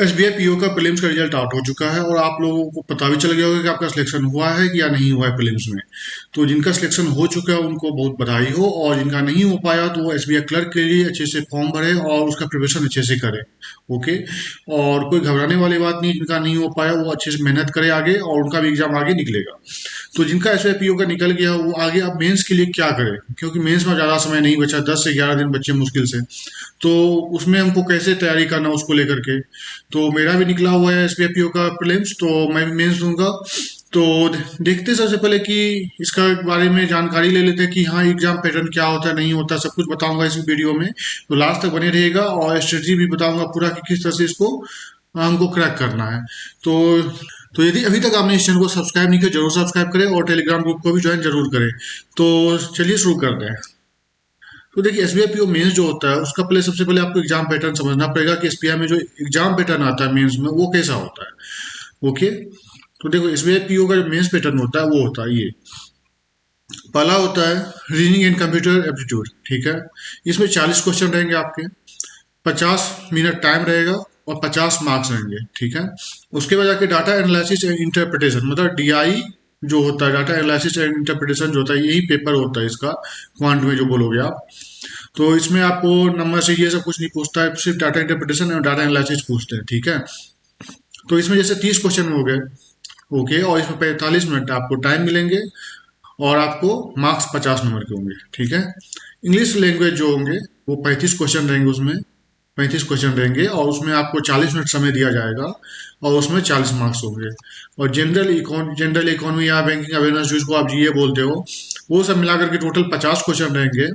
SBI PO का prelims का result out हो चुका है और आप लोगों को पता भी चल गया होगा कि आपका सिलेक्शन हुआ है कि या नहीं हुआ है प्रीलिम्स में। तो जिनका सिलेक्शन हो चुका है उनको बहुत बधाई हो, और जिनका नहीं हो पाया तो वो एसबीआई क्लर्क के लिए अच्छे से फॉर्म भरे और उसका प्रिपरेशन अच्छे से करे। ओके। और कोई घबराने वाली बात नहीं, जिनका नहीं हो पाया वो अच्छे से मेहनत करे आगे, और उनका भी एग्जाम आगे निकलेगा। तो जिनका एसबीआई पीओ का निकल गया वो आगे अब मेंस के लिए क्या करे, क्योंकि मेंस में ज़्यादा समय नहीं बचा, 10 से 11 दिन बच्चे मुश्किल से। तो उसमें हमको कैसे तैयारी करना उसको लेकर के। तो मेरा भी निकला हुआ है एसबीआई पीओ का प्रीलिम्स, तो मैं भी मेंस दूंगा। तो देखते सबसे पहले कि इसका बारे में जानकारी ले लेते हैं कि हाँ एग्जाम पैटर्न क्या होता है नहीं होता, सब कुछ बताऊंगा इस वीडियो में। तो लास्ट तक बने रहिएगा, और स्ट्रेटजी भी बताऊंगा पूरा कि किस तरह से इसको हमको क्रैक करना है। तो तो यदि अभी तक आपने इस चैनल को सब्सक्राइब नहीं किया जरूर सब्सक्राइब करें, और टेलीग्राम ग्रुप को भी ज्वाइन जरूर करें। तो चलिए शुरू करते हैं। तो देखिए एसबीआई पीओ मेंस जो होता है उसका पहले सबसे पहले आपको एग्जाम पैटर्न समझना पड़ेगा कि एसबीआई में जो एग्जाम पैटर्न आता है मेंस में वो कैसा होता है। ओके। तो देखो एसबीआई पीओ का जो मेंस पैटर्न होता है वो होता है ये। पहला होता है रीजनिंग एंड कंप्यूटर एप्टीट्यूड, ठीक है। इसमें 40 क्वेश्चन रहेंगे आपके, 50 मिनट टाइम रहेगा, और 50 मार्क्स रहेंगे, ठीक है। उसके बाद जाके डाटा एनालिसिस एंड इंटरप्रिटेशन, मतलब डीआई जो होता है, डाटा एनालिसिस एंड इंटरप्रिटेशन जो होता है, यही पेपर होता है इसका, क्वांट में जो बोलोगे आप। तो इसमें आपको नंबर से ये सब कुछ नहीं पूछता है, सिर्फ डाटा इंटरप्रिटेशन और डाटा एनालिसिस पूछते हैं, ठीक है। तो इसमें जैसे 30 क्वेश्चन हो गए, ओके, और इसमें 45 मिनट आपको टाइम मिलेंगे, और आपको मार्क्स 50 नंबर के होंगे, ठीक है। इंग्लिश लैंग्वेज जो होंगे वो 35 क्वेश्चन रहेंगे, उसमें 35 क्वेश्चन रहेंगे, और उसमें आपको 40 मिनट समय दिया जाएगा, और उसमें 40 मार्क्स होंगे। और जनरल इकोनॉमी या बैंकिंग अवेयरनेस जिसको आप जीए बोलते हो, वो सब मिलाकर के टोटल 50 क्वेश्चन रहेंगे,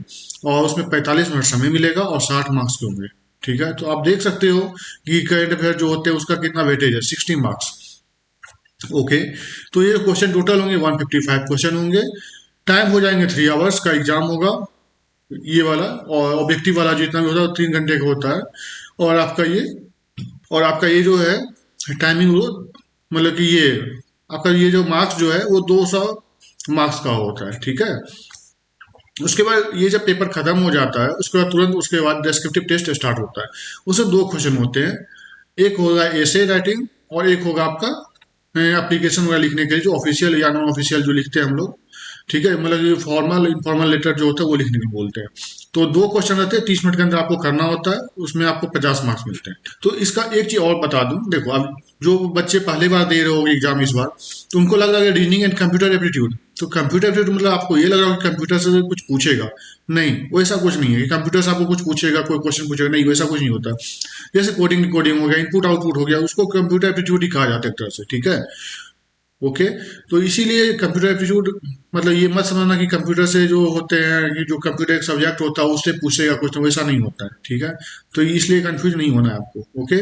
और उसमें 45 मिनट समय मिलेगा, और 60 मार्क्स के होंगे, ठीक है। तो आप देख सकते हो कि करंट अफेयर जो होते हैं उसका कितना वेटेज है, 60 मार्क्स। ओके। तो ये क्वेश्चन टोटल होंगे 155 क्वेश्चन होंगे। टाइम हो जाएंगे 3 आवर्स का एग्जाम होगा ये वाला, और ऑब्जेक्टिव वाला जितना भी होता है वो 3 घंटे का होता है। और आपका ये और आपका ये जो है टाइमिंग वो, मतलब कि ये आपका ये जो मार्क्स जो है वो 200 मार्क्स का होता है, ठीक है। उसके बाद ये जब पेपर खत्म हो जाता है उसके बाद तुरंत उसके बाद डिस्क्रिप्टिव टेस्ट स्टार्ट होता है। उसमें 2 क्वेश्चन होते हैं, एक होगा एसे राइटिंग, और एक होगा आपका एप्लीकेशन वगैरह लिखने के लिए, जो ऑफिशियल या नॉन ऑफिशियल जो लिखते हैं हम लोग, ठीक है, मतलब ये फॉर्मल इनफॉर्मल लेटर जो होता है वो लिखने को बोलते हैं। तो 2 क्वेश्चन रहते हैं, 30 मिनट के अंदर आपको करना होता है, उसमें आपको 50 मार्क्स मिलते हैं। तो इसका एक चीज और बता दूं, देखो अब जो बच्चे पहली बार दे रहे होंगे एग्जाम इस बार, तो उनको लग रहा है रीजनिंग एंड कंप्यूटर एप्टीट्यूड, तो कंप्यूटर एप्टीट्यूड मतलब आपको ये लग रहा है कि कंप्यूटर से कुछ पूछेगा। नहीं, वैसा कुछ नहीं है कि कंप्यूटर से आपको कुछ पूछेगा, कोई क्वेश्चन पूछेगा, नहीं वैसा कुछ नहीं होता। जैसे कोडिंग कोडिंग हो गया, इनपुट आउटपुट हो गया, उसको कंप्यूटर एप्टीट्यूड ही कहा जाता है एक तरह से, ठीक है। ओके। तो इसीलिए कंप्यूटर एप्टीट्यूड मतलब ये मत समझना कि कंप्यूटर से जो होते हैं, ये जो कंप्यूटर एक सब्जेक्ट होता है उससे पूछेगा कुछ, तो वैसा नहीं होता है, ठीक है। तो इसलिए कंफ्यूज नहीं होना है आपको। ओके।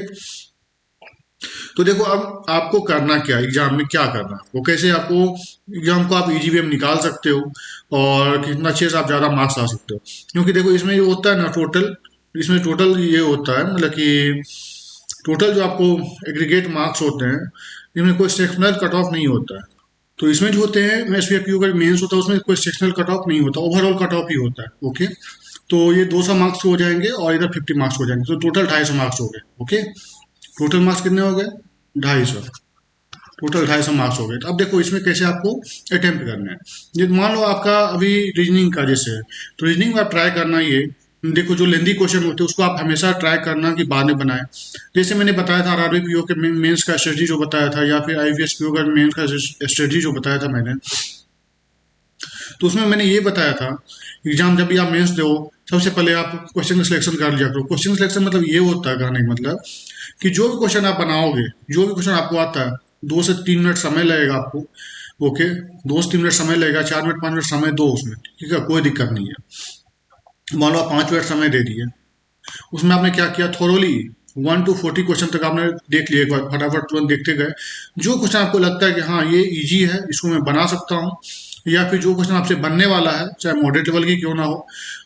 तो देखो अब आपको करना क्या है, एग्जाम में क्या करना है आपको, कैसे आपको एग्जाम को आप इजी वे में निकाल सकते हो, और कितना अच्छे से आप ज़्यादा मार्क्स ला सकते हो। क्योंकि देखो इसमें जो होता है ना टोटल, इसमें टोटल ये होता है, मतलब कि टोटल जो आपको एग्रीगेट मार्क्स होते हैं, इनमें कोई सेक्शनल कट ऑफ नहीं होता है। तो इसमें जो होते हैं एसपीआई का मेंस होता है उसमें कोई सेक्शनल कट ऑफ नहीं होता, ओवरऑल कट ऑफ ही होता है। ओके। तो ये 200 मार्क्स हो जाएंगे, और इधर 50 मार्क्स हो जाएंगे, तो टोटल 250 मार्क्स हो गए। ओके। टोटल मार्क्स कितने हो गए, 250। टोटल 250 मार्क्स हो गए। तो अब देखो इसमें कैसे आपको अटेम्प्ट करना है। ये मान लो आपका अभी रीजनिंग का जैसे है, तो रीजनिंग में आप ट्राई करना ये, देखो जो लेंदी क्वेश्चन होते हैं उसको आप हमेशा ट्राई करना कि बाद में बनाए। जैसे मैंने बताया था आरआरबी पीओ के मेंस का स्ट्रेटजी जो बताया था, या फिर आईवीएस पीओ का मेंस का स्ट्रेटजी जो बताया था मैंने, तो उसमें मैंने ये बताया था एग्जाम जब भी आप मेंस दो, सबसे पहले आप क्वेश्चन का सिलेक्शन कर लिया करो। क्वेश्चन सिलेक्शन मतलब ये होता है, कहने का मतलब कि जो भी क्वेश्चन आप बनाओगे, जो भी क्वेश्चन आपको आता है, 2 से 3 मिनट समय लगेगा आपको। ओके। 2 से 3 मिनट समय लगेगा, 4 मिनट 5 मिनट समय दो उसमें, ठीक है, कोई दिक्कत नहीं है। मान लो आप 5 मिनट समय दे दिए, उसमें आपने क्या किया, थोरोली 1 to 40 क्वेश्चन तक आपने देख लिए, एक बार फटाफट तुरंत देखते गए। जो क्वेश्चन आपको लगता है कि हाँ ये इजी है, इसको मैं बना सकता हूँ, या फिर जो क्वेश्चन आपसे बनने वाला है चाहे मॉडरेट लेवल की क्यों ना हो,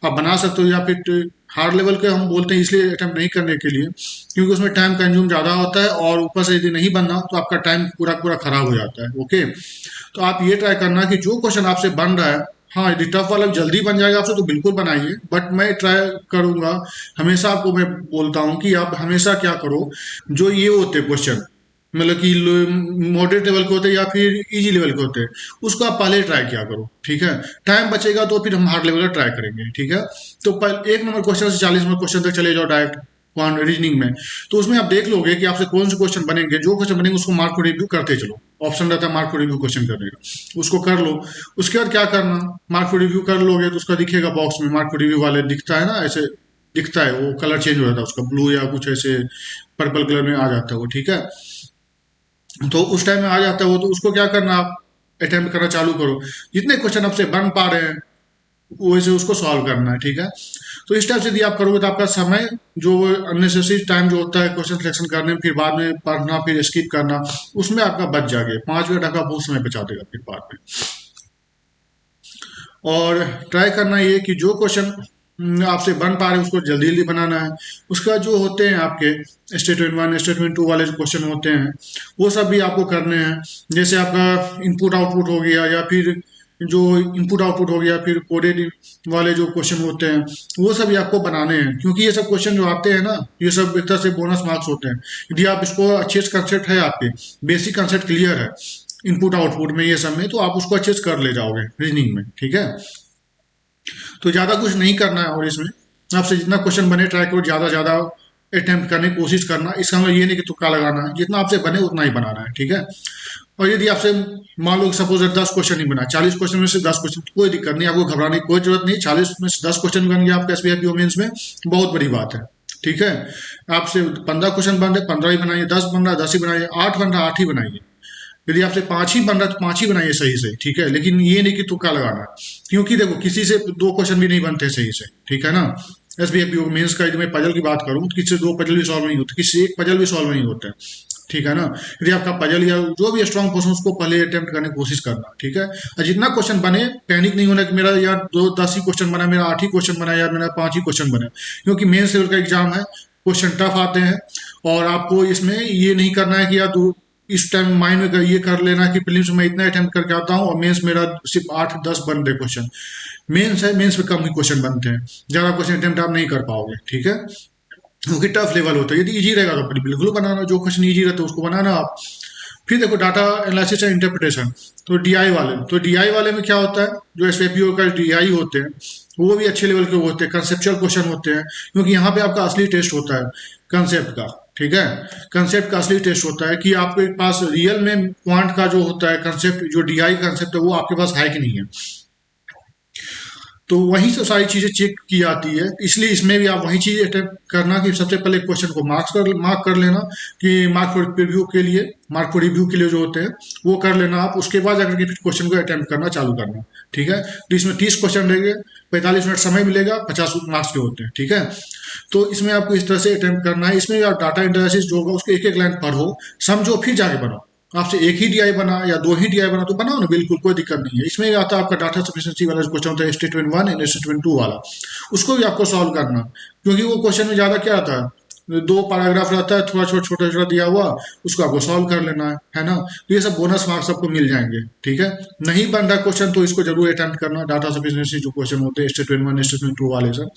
आप बना सकते हो, या फिर हार्ड लेवल के हम बोलते हैं इसलिए अटेम्प्ट नहीं करने के लिए क्योंकि उसमें टाइम कंज्यूम ज़्यादा होता है, और ऊपर से यदि नहीं बनना तो आपका टाइम पूरा पूरा खराब हो जाता है। ओके। तो आप ये ट्राई करना कि जो क्वेश्चन आपसे बन रहा है हाँ, यदि टफ वाला जल्दी बन जाएगा आपसे तो बिल्कुल बनाइए, बट मैं ट्राई करूंगा। हमेशा आपको मैं बोलता हूँ कि आप हमेशा क्या करो, जो ये होते क्वेश्चन मतलब कि मॉडरेट लेवल के होते हैं या फिर इजी लेवल के होते हैं, उसको आप पहले ट्राई किया करो, ठीक है। टाइम बचेगा तो फिर हम हार्ड लेवल का ट्राई करेंगे, ठीक है। तो एक नंबर क्वेश्चन से 40 नंबर क्वेश्चन तक चले जाओ डायरेक्ट रीजनिंग में। तो उसमें आप देख लोगे कि आपसे कौन से क्वेश्चन बनेंगे, जो क्वेश्चन बनेंगे उसको मार्क को रिव्यू करते चलो। ऑप्शन रहता है मार्क को रिव्यू क्वेश्चन करने का, उसको कर लो। उसके बाद क्या करना, मार्क को रिव्यू कर लोगे तो उसका दिखेगा बॉक्स में, मार्क को रिव्यू वाले दिखता है ना, ऐसे दिखता है, वो कलर चेंज हो जाता है उसका, ब्लू या कुछ ऐसे पर्पल कलर में आ जाता है वो, ठीक है। तो उस टाइम में आ जाता है वो, तो उसको क्या करना, आप अटेम्प्ट करना चालू करो। जितने क्वेश्चन आपसे बन पा रहे हैं वैसे उसको सॉल्व करना है, ठीक है। तो इस टाइप से यदि आप करोगे तो आपका समय, जो अननेसेसरी टाइम जो होता है क्वेश्चन सिलेक्शन करने में, फिर बाद में पढ़ना फिर स्किप करना, उसमें आपका बच जाएगा। 5 मिनट आपका बहुत समय बचा देगा फिर बाद में। और ट्राई करना ये कि जो क्वेश्चन आपसे बन पा रहे हैं उसको जल्दी जल्दी बनाना है। उसके बाद जो होते हैं आपके स्टेटमेंट 1 स्टेटमेंट 2 वाले जो क्वेश्चन होते हैं, वो सब भी आपको करने हैं। जैसे आपका इनपुट आउटपुट हो गया, या फिर जो इनपुट आउटपुट हो गया, फिर कोडेड वाले जो क्वेश्चन होते हैं, वो सब भी आपको बनाने हैं। क्योंकि ये सब क्वेश्चन जो आते हैं ना, ये सब एक तरह से बोनस मार्क्स होते हैं। यदि आप इसको अच्छे से कंसेप्ट है, आपके बेसिक कंसेप्ट क्लियर है इनपुट आउटपुट में, ये सब में, तो आप उसको अच्छे से कर ले जाओगे रीजनिंग में, ठीक है। तो ज़्यादा कुछ नहीं करना है, और इसमें आपसे जितना क्वेश्चन बने ट्राई करो ज़्यादा ज़्यादा अटेम्प्ट करने की कोशिश करना। इसका मतलब ये नहीं कि तुक्का लगाना है, जितना आपसे बने उतना ही बनाना है, ठीक है। और यदि आपसे मान लो सपोज 10 क्वेश्चन ही बना, 40 क्वेश्चन में से 10 क्वेश्चन, कोई दिक्कत नहीं, आपको घबराने की कोई जरूरत नहीं। 40 में से 10 क्वेश्चन बन गया आपका एसबीआई मेंस में, बहुत बड़ी बात है, ठीक है। आपसे 15 क्वेश्चन बन रहे, 15 ही बनाइए। 10 बन रहा, 10 ही बनाइए। 8 बन रहा, 8 ही बनाइए। यदि आपसे 5 ही बन रहा तो 5 ही बनाइए सही से, ठीक है। लेकिन ये नहीं कि तुक्का लगाना, क्योंकि देखो किसी से 2 क्वेश्चन भी नहीं बनते सही से, ठीक है ना। एस बी आई मेन्स का यदि मैं पजल की बात करूँ तो किसी से 2 पजल भी सॉल्व नहीं होते, किसी से 1 पजल भी सॉल्व नहीं होता है, ठीक है ना। यदि आपका पजल या जो भी स्ट्रॉन्ग क्वेश्चन उसको पहले अटेम्प्ट करने की कोशिश करना, ठीक है। और जितना क्वेश्चन बने, पैनिक नहीं होना कि मेरा यार 10 ही क्वेश्चन बना, मेरा 8 ही क्वेश्चन बना, या मेरा 5 ही क्वेश्चन बना। क्योंकि मेन लेवल का एग्जाम है, क्वेश्चन टफ आते हैं। और आपको इसमें ये नहीं करना है कि यार इस टाइम माइंड में ये कर लेना कि प्रीलिम्स में इतना अटेम्प्ट करके आता हूँ और मेंस मेरा सिर्फ 8-10 बन रहे क्वेश्चन। मेंस है, मेंस में कम ही क्वेश्चन बनते हैं, ज्यादा क्वेश्चन अटेम्प्ट आप नहीं कर पाओगे, ठीक है। क्योंकि टफ लेवल होता है। यदि इजी रहेगा तो बिल्कुल बनाना, जो क्वेश्चन इजी रहता है उसको बनाना आप। फिर देखो डाटा एनालिसिस एंड इंटरप्रिटेशन, तो डीआई वाले, तो डीआई वाले में क्या होता है, जो एसपीओ का डीआई होते हैं वो भी अच्छे लेवल के होते हैं, कंसेप्चुअल क्वेश्चन होते हैं। क्योंकि यहाँ पे आपका असली टेस्ट होता है कंसेप्ट का, ठीक है। कंसेप्ट का असली टेस्ट होता है कि आपके पास रियल में क्वांट का जो होता है कंसेप्ट, जो डीआई कंसेप्ट है वो आपके पास है कि नहीं है। तो वहीं से सारी चीजें चेक की जाती है। इसलिए इसमें भी आप वही चीज अटेम्प्ट करना कि सबसे पहले क्वेश्चन को मार्क कर लेना, कि मार्क रिव्यू के लिए, मार्क को रिव्यू के लिए जो होते हैं वो कर लेना आप। उसके बाद जाकर के फिर क्वेश्चन को अटेम्प्ट करना चालू करना, ठीक है। तो इसमें 30 क्वेश्चन रहेंगे, 45 मिनट समय मिलेगा, 50 मार्क्स के होते हैं, ठीक है। तो इसमें आपको इस तरह से अटेम्प्ट करना है। इसमें आप डाटा एनालिसिस जो होगा उसको एक एक लाइन पढ़ो, समझो, फिर जाके बनाओ। आपसे एक ही डीआई बना या 2 ही डीआई बना तो बनाओ ना, बिल्कुल कोई दिक्कत नहीं है। इसमें आता है आपका डाटा सफिशिएंसी वाला जो क्वेश्चन होता है स्टेटमेंट 1 एंड स्टेटमेंट 2 वाला, उसको भी आपको सॉल्व करना। क्योंकि वो क्वेश्चन में ज्यादा क्या आता है, 2 पैराग्राफ रहता है, थोड़ा छोटा छोटा छोटा दिया हुआ, उसको आपको सॉल्व कर लेना है ना। तो ये सब बोनस मार्क्स आपको मिल जाएंगे, ठीक है। नहीं बन रहा क्वेश्चन तो इसको जरूर अटेम्प्ट करना। डाटा सफिशिएंसी जो क्वेश्चन होते हैं स्टेटमेंट 1 स्टेटमेंट 2 वाले सब,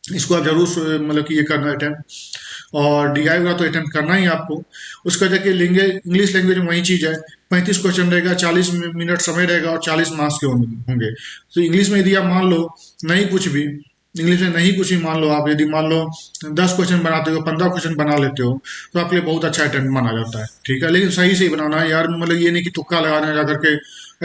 इसको आप जरूर मतलब कि ये करना अटेम्प्ट। और डीआई का तो अटेम्प्ट करना ही आपको। उसका जाके लेंगे इंग्लिश लैंग्वेज में वही चीज़ है, 35 क्वेश्चन रहेगा, 40 मिनट समय रहेगा और 40 मार्क्स के होंगे। तो इंग्लिश में यदि आप मान लो नहीं कुछ भी, इंग्लिश में नहीं कुछ ही मान लो, आप यदि मान लो 10 क्वेश्चन बनाते हो, 15 क्वेश्चन बना लेते हो, तो आपके लिए बहुत अच्छा अटेम्प्ट माना जाता है, ठीक है। लेकिन सही से ही बनाना है यार, मतलब ये नहीं कि तुक्का लगाना जा करके,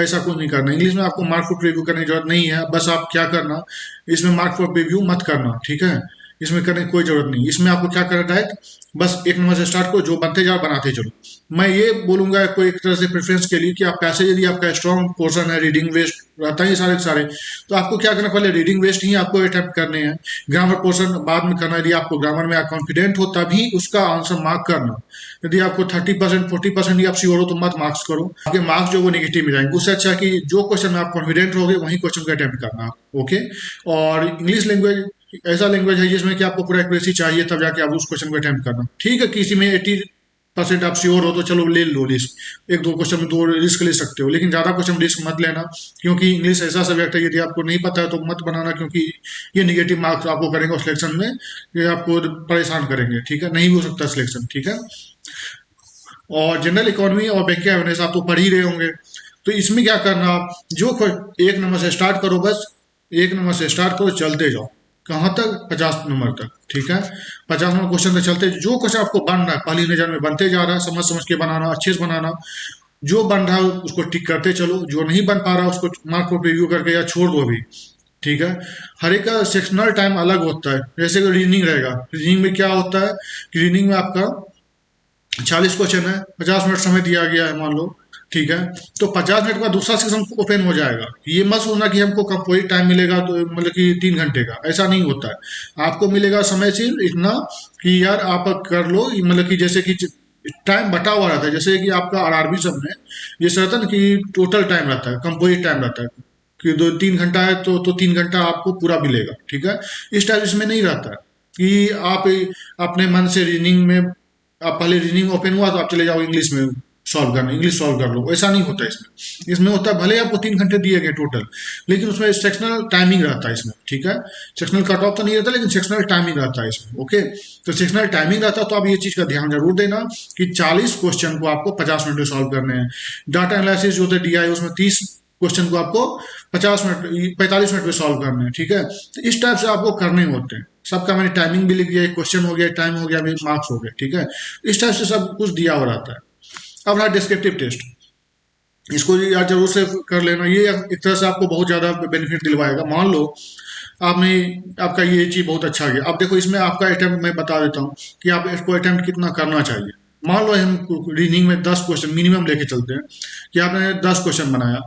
ऐसा कुछ नहीं करना। इंग्लिश में आपको मार्क फॉर रिव्यू करने की जरूरत नहीं है। बस आप क्या करना, इसमें मार्क फॉर रिव्यू मत करना, ठीक है। इसमें करने की कोई जरूरत नहीं। इसमें आपको क्या करना है, बस एक नंबर से स्टार्ट करो, जो बनते जाओ बनाते चलो। मैं ये बोलूंगा कोई एक तरह से प्रेफरेंस के लिए कि आप पैसे, यदि आपका स्ट्रॉन्ग पोर्सन है, रीडिंग वेस्ट रहता है सारे के सारे, तो आपको क्या करना, पहले रीडिंग वेस्ट ही आपको अटेम्प्ट करने हैं। ग्रामर पोर्सन बाद में करना। यदि आपको ग्रामर में कॉन्फिडेंट हो तभी उसका आंसर मार्क करना। यदि आपको 30% 40% ही आप श्योर हो तो मत मार्क्स करो, आपके मार्क्स जो वो नेगेटिव में जाएंगे। उससे अच्छा कि जो क्वेश्चन में आप कॉन्फिडेंट रहोगे वही क्वेश्चन को अटेम्प्ट करना, ओके। और इंग्लिश लैंग्वेज ऐसा लैंग्वेज है जिसमें कि आपको पूरा एक्यूरेसी चाहिए, तब जाके आप उस क्वेश्चन को अटेम्प्ट करना, ठीक है। किसी में 80 परसेंट आप श्योर हो तो चलो ले लो रिस्क, एक दो क्वेश्चन में तो रिस्क ले सकते हो, लेकिन ज़्यादा क्वेश्चन रिस्क मत लेना, क्योंकि इंग्लिश ऐसा सब्जेक्ट है यदि आपको नहीं पता है तो मत बनाना, क्योंकि ये निगेटिव मार्क्स आपको करेंगे सिलेक्शन में, ये आपको परेशान करेंगे, ठीक है, नहीं हो सकता सिलेक्शन, ठीक है। और जनरल इकोनॉमी और बैंकिंग अवेयरनेस आप तो पढ़ ही रहे होंगे, तो इसमें क्या करना, आप जो एक नंबर से स्टार्ट करो, बस एक नंबर से स्टार्ट करो, चलते जाओ कहाँ तक, 50 नंबर तक, ठीक है। 50 नंबर क्वेश्चन तक चलते, जो क्वेश्चन आपको बन रहा है पहली नजर में बनते जा रहा है, समझ समझ के बनाना, अच्छे से बनाना, जो बन रहा है उसको टिक करते चलो, जो नहीं बन पा रहा उसको मार्क को रिव्यू करके या छोड़ दो अभी, ठीक है। हर एक का सेक्शनल टाइम अलग होता है, जैसे कि रीजनिंग रहेगा, रीजनिंग में क्या होता है कि रीजनिंग में आपका 40 क्वेश्चन है, 50 मिनट समय दिया गया है मान लो, ठीक है। तो 50 मिनट का दूसरा सेक्शन ओपन हो जाएगा, ये मत सोचना कि हमको कब कोई टाइम मिलेगा तो मतलब कि 3 घंटे का, ऐसा नहीं होता है, आपको मिलेगा समय सिर्फ इतना कि यार आप कर लो, मतलब कि जैसे कि टाइम बटा हुआ रहता है, जैसे कि आपका आरआरबी सब में जैसे रहता है ना कि टोटल टाइम रहता है, कंपोजिट टाइम रहता है, कि 2-3 घंटा है तो 3 घंटा आपको पूरा मिलेगा, ठीक है। इस टाइप इसमें नहीं रहता है कि आप अपने मन से रीजनिंग में, आप पहले रीजनिंग ओपन हुआ तो आप चले जाओ इंग्लिश में सॉल्व करना, इंग्लिश सॉल्व कर लो, ऐसा नहीं होता इसमें। इसमें होता है भले आपको 3 घंटे दिए गए टोटल, लेकिन उसमें सेक्शनल टाइमिंग रहता है इसमें, ठीक है। सेक्शनल कट ऑफ तो नहीं रहता, लेकिन सेक्शनल टाइमिंग रहता है इसमें, ओके। तो सेक्शनल टाइमिंग रहता है तो आप ये चीज का ध्यान जरूर देना कि 40 क्वेश्चन को आपको 50 मिनट में सॉल्व करने हैं। डाटा एनालिसिस जो होता है डीआई, उसमें 30 क्वेश्चन को आपको 50 मिनट 45 मिनट में सॉल्व करने हैं, ठीक है। तो इस टाइप से आपको करने होते हैं, सबका मैंने टाइमिंग भी लिख दिया, क्वेश्चन हो गया, टाइम हो गया, मार्क्स हो गए, ठीक है। इस टाइप से सब कुछ दिया हुआ रहता है। अब रहा डिस्क्रिप्टिव टेस्ट, इसको यार जरूर से कर लेना, ये एक तरह से आपको बहुत ज्यादा बेनिफिट दिलवाएगा। मान लो आपने, आपका ये चीज बहुत अच्छा गया, अब देखो इसमें आपका अटेम्प्ट मैं बता देता हूँ कि आप इसको अटेम्प्ट कितना करना चाहिए। मान लो हम रीडिंग में 10 क्वेश्चन मिनिमम लेके चलते हैं, कि आपने 10 क्वेश्चन बनाया,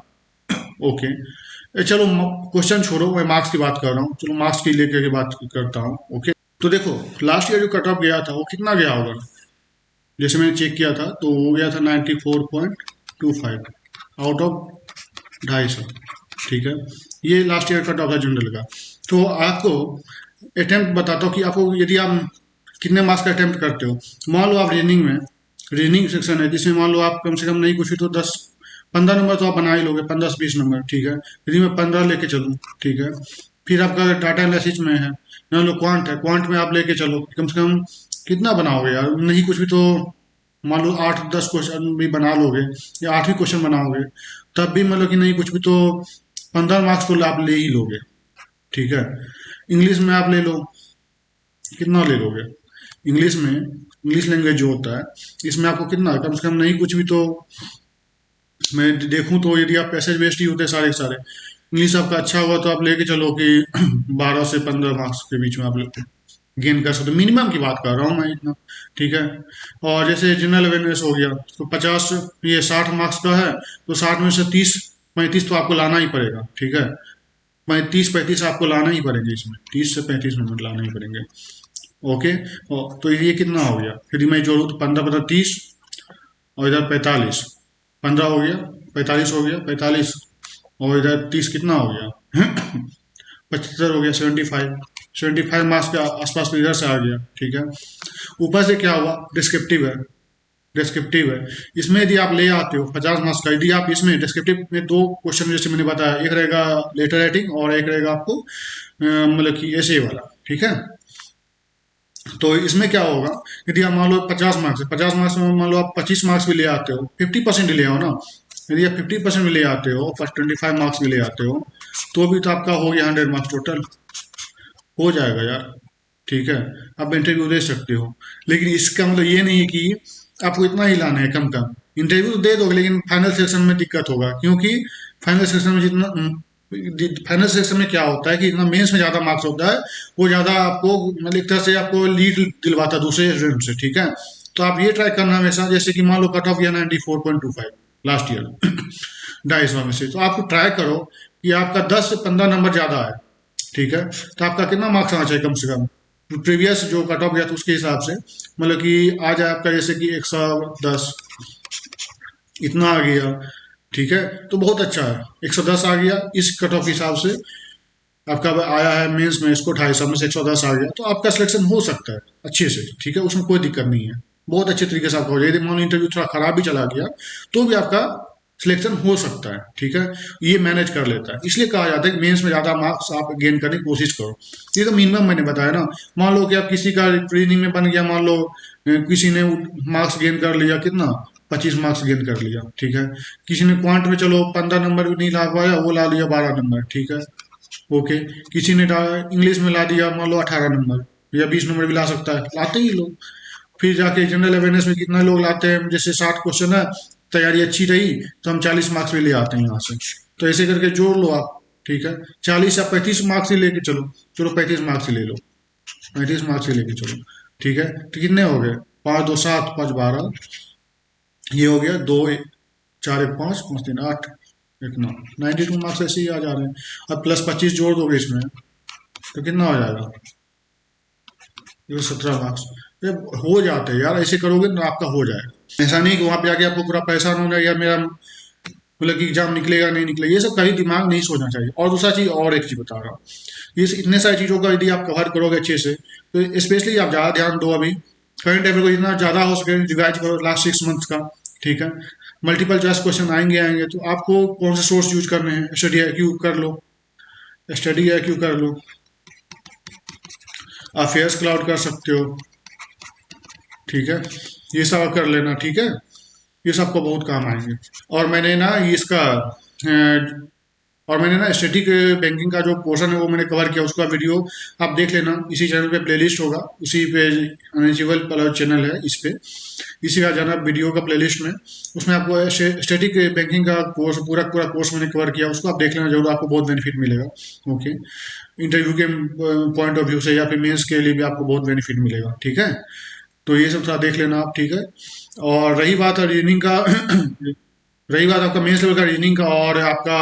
ओके। चलो क्वेश्चन छोड़ो, मैं मार्क्स की बात कर रहा हूँ, चलो मार्क्स की लेके के बात करता हूँ, ओके। तो देखो लास्ट ईयर जो कट ऑफ गया था वो कितना गया होगा, जैसे मैंने चेक किया था तो वो गया था 94.25 आउट ऑफ 250, ठीक है। ये लास्ट ईयर कट ऑफ था जनरल का। तो आपको अटेम्प्ट बताता हूँ कि आपको यदि आप कितने मार्क्स का अटेम्प्ट करते हो। मान लो आप रीजनिंग में, रीजनिंग सेक्शन है जिसमें मान लो आप कम से कम नहीं कुछ भी तो 10-15 नंबर तो आप बना ही लोगे, 15 से 20 नंबर, ठीक है। यदि मैं 15 लेके चलूँ, ठीक है। फिर आपका डाटा एनालिसिस में है, मान लो क्वांट है, क्वांट में आप लेके चलो कम से कम कितना बनाओगे यार, नहीं कुछ भी तो मान लो 8-10 क्वेश्चन भी बना लोगे, या 8 ही क्वेश्चन बनाओगे, तब भी मतलब कि नहीं कुछ भी तो 15 मार्क्स तो आप ले ही लोगे, ठीक है। इंग्लिश में आप ले लो, कितना ले लोगे इंग्लिश में, इंग्लिश लैंग्वेज जो होता है इसमें आपको कितना कम से कम नहीं कुछ भी तो, मैं देखूं तो यदि आप पैसेज बेस्ड ही होते हैं सारे के सारे, इंग्लिश आपका अच्छा हुआ तो आप लेके चलो कि 12 से 15 मार्क्स के बीच में आप गेन कर सकते हो, मिनिमम की बात कर रहा हूँ मैं इतना, ठीक है। और जैसे जनरल अवेयरनेस हो गया तो 50, ये 60 मार्क्स का है, तो 60 में से 30-35 तो आपको लाना ही पड़ेगा, ठीक है। 30-35 आपको लाना ही पड़ेंगे इसमें, 30 से 35 नंबर लाना ही पड़ेंगे, ओके। तो ये कितना हो गया, यदि मैं जोड़ूँ तो 15-15-30 और इधर 45, 15 हो गया, 45 हो गया, 45 और इधर 30 कितना हो गया 75 हो गया, 75 मार्क्स के आसपास तो इधर से आ गया, ठीक है। ऊपर से क्या हुआ, डिस्क्रिप्टिव है, डिस्क्रिप्टिव है, इसमें यदि आप ले आते हो 50 मार्क्स का, यदि आप इसमें डिस्क्रिप्टिव में 2 क्वेश्चन जैसे मैंने बताया, एक रहेगा लेटर राइटिंग और एक रहेगा आपको मतलब कि ऐसे वाला, ठीक है। तो इसमें क्या होगा, यदि आप मान लो 50 मार्क्स है, 50 मार्क्स में मान लो आप 25 मार्क्स भी ले आते हो, 50% ले आओ ना, यदि आप 50% भी ले आते हो, फर्स्ट 25 मार्क्स भी ले आते हो, तो भी तो आपका हो गया 100 मार्क्स टोटल, हो जाएगा यार, ठीक है। आप इंटरव्यू दे सकते हो, लेकिन इसका मतलब ये नहीं है कि आपको इतना ही लाना है, कम कम इंटरव्यू तो दे दोगे, लेकिन फाइनल सेक्शन में दिक्कत होगा, क्योंकि फाइनल सेक्शन में जितना फाइनल सेक्शन में क्या होता है कि इतना मेंस में ज़्यादा मार्क्स होता है, वो ज़्यादा आपको मतलब एक तरह से आपको लीड दिलवाता है दूसरे स्टूडेंट से, ठीक है। तो आप ये ट्राई करना हमेशा, जैसे कि मान लो कट ऑफ गया 94.25 लास्ट ईयर 250 में से, तो आपको ट्राई करो कि आपका 10 से 15 नंबर ज़्यादा है, ठीक है। तो आपका कितना मार्क्स आना चाहिए कम से कम, प्रीवियस जो कट ऑफ गया था उसके हिसाब से, मतलब कि आ जाए आपका जैसे कि 110 इतना आ गया, ठीक है। तो बहुत अच्छा है, 110 आ गया इस कट ऑफ हिसाब से, आपका आया है मेंस में इसको 250 में से 110 आ गया, तो आपका सिलेक्शन हो सकता है अच्छे से, ठीक है, उसमें कोई दिक्कत नहीं है। बहुत अच्छे तरीके से आपका हो जाएगा। यदि मान लो इंटरव्यू थोड़ा खराब भी चला गया तो भी आपका सिलेक्शन हो सकता है, ठीक है। ये मैनेज कर लेता है, इसलिए कहा जाता है कि मेंस में ज़्यादा मार्क्स आप गेन करने की कोशिश करो। ये तो मिनिमम मैंने बताया ना। मान लो कि आप किसी का ट्रेनिंग में बन गया, मान लो किसी ने मार्क्स गेन कर लिया, कितना 25 मार्क्स गेन कर लिया, ठीक है। किसी ने क्वांट में चलो 15 नंबर भी नहीं ला पाया, वो ला लिया 12 नंबर, ठीक है, ओके। किसी ने इंग्लिश में ला दिया मान लो 18 नंबर या 20 नंबर भी ला सकता है, लाते ही लोग। फिर जाके जनरल अवेयरनेस में कितना लोग लाते हैं, जैसे 60 क्वेश्चन है, तैयारी अच्छी रही तो हम 40 मार्क्स भी ले आते हैं यहाँ से। तो ऐसे करके जोड़ लो आप, ठीक है। 40 या 35 मार्क्स ही लेके चलो, चलो 35 मार्क्स ही ले लो, 35 मार्क्स ही लेके चलो, ठीक है। तो कितने हो गए, 5 2 7 5 12, ये हो गया 2 4 1 5 5 3 8 1 9, 92 मार्क्स ऐसे ही आ जा रहे हैं। अब प्लस 25 जोड़ दोगे इसमें तो कितना हो जाएगा, ये 17 मार्क्स। ये हो जाते हैं यार, ऐसे करोगे ना आपका हो जाएगा। ऐसा नहीं कि वहां पे आके आपको पूरा परेशान होना या मेरा मतलब कि एग्जाम निकलेगा नहीं निकलेगा, ये सब कभी दिमाग नहीं सोचना चाहिए। और दूसरा चीज, और एक चीज बता रहा हूँ, ये इतने सारी चीजों का यदि आप कवर करोगे अच्छे से तो स्पेशली आप ज्यादा ध्यान दो अभी करंट अफेयर को, जितना ज्यादा हो सके रिवाइज करो लास्ट 6 मंथ्स का, ठीक है। मल्टीपल चॉइस क्वेश्चन आएंगे आएंगे तो आपको कौन से सोर्स यूज करने हैं, स्टडी है क्यू कर लो, स्टडी है क्यू कर लो, अफेयर्स क्लाउड कर सकते हो, ठीक है। ये सब कर लेना, ठीक है। ये सब आपको बहुत काम आएंगे। और मैंने ना ये इसका और मैंने ना स्टैटिक बैंकिंग का जो पोर्शन है वो मैंने कवर किया, उसका वीडियो आप देख लेना, इसी चैनल पे प्लेलिस्ट होगा, उसी पे अनइजिबल चैनल है, इस पे इसी का जाना वीडियो का प्लेलिस्ट में, उसमें आपको स्टैटिक बैंकिंग का कोर्स पूरा पूरा कोर्स मैंने कवर किया, उसको आप देख लेना जरूर, आपको बहुत बेनिफिट मिलेगा, ओके। इंटरव्यू के पॉइंट ऑफ व्यू से या फिर मेंस के लिए भी आपको बहुत बेनिफिट मिलेगा, ठीक है। तो ये सब थोड़ा देख लेना आप, ठीक है। और रही बात रीजनिंग का रही बात आपका मेंस लेवल का रीजनिंग का और आपका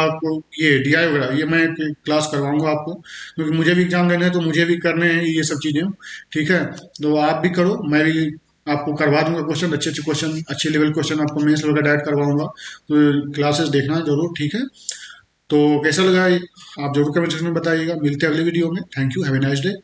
ये डीआई वगैरह, ये मैं क्लास करवाऊंगा आपको, क्योंकि मुझे भी एग्जाम देने हैं तो मुझे भी करने हैं ये सब चीज़ें, ठीक है। तो आप भी करो, मैं भी आपको करवा दूंगा क्वेश्चन, अच्छे अच्छे क्वेश्चन, अच्छे लेवल क्वेश्चन आपको मेंस लेवल का डायरेक्ट करवाऊंगा, तो क्लासेस देखना जरूर, ठीक है। तो कैसा लगा आप जरूर कमेंट सेक्शन में बताइएगा। मिलते हैं अगले वीडियो में। Thank you, have a nice day.